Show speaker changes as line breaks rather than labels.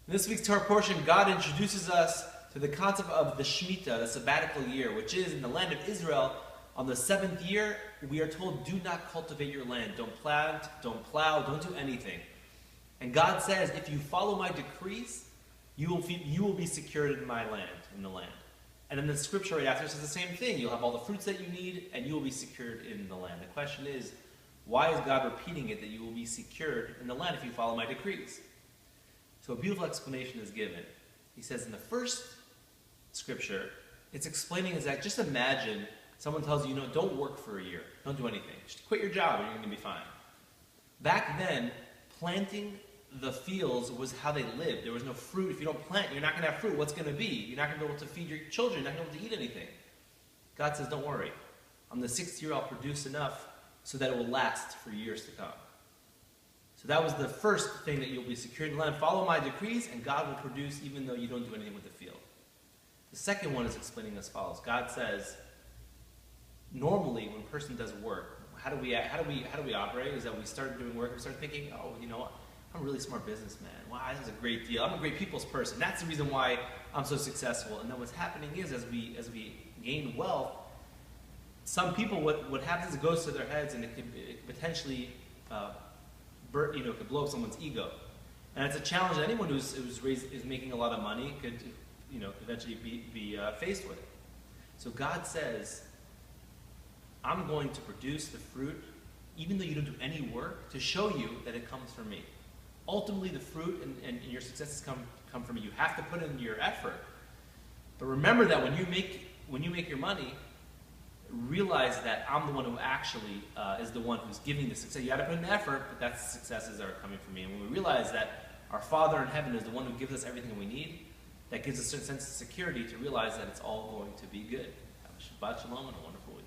In this week's Torah portion, God introduces us to the concept of the Shemitah, the sabbatical year, which is in the land of Israel. On the seventh year, we are told, do not cultivate your land. Don't plant, don't plow, don't do anything. And God says, if you follow my decrees, you will be secured in my land, in the land. And then the scripture right after says the same thing. You'll have all the fruits that you need, and you will be secured in the land. The question is, why is God repeating it that you will be secured in the land if you follow my decrees? So a beautiful explanation is given. He says in the first scripture, it's explaining is that just imagine someone tells you, don't work for a year. Don't do anything. Just quit your job and you're going to be fine. Back then, planting the fields was how they lived. There was no fruit. If you don't plant, you're not going to have fruit. What's going to be? You're not going to be able to feed your children. You're not going to be able to eat anything. God says, don't worry. On the sixth year, I'll produce enough so that it will last for years to come. So that was the first thing that you'll be secured in the land. Follow my decrees, and God will produce even though you don't do anything with the field. The second one is explaining as follows. God says, normally when a person does work, how do we operate? Is that we start doing work, we start thinking, I'm a really smart businessman. Wow, this is a great deal. I'm a great people's person. That's the reason why I'm so successful. And then what's happening is, as we gain wealth, some people, what happens is it goes to their heads, and it could potentially could blow up someone's ego. And it's a challenge that anyone who's making a lot of money could eventually be faced with. So God says, I'm going to produce the fruit, even though you don't do any work, to show you that it comes from me. Ultimately, the fruit and your successes come from me. You have to put in your effort. But remember that when you make your money, realize that I'm the one who actually is the one who's giving the success. You got to put in the effort, but that's the successes that are coming from me. And when we realize that our Father in heaven is the one who gives us everything we need, that gives us a certain sense of security to realize that it's all going to be good. Have a Shabbat Shalom and a wonderful week.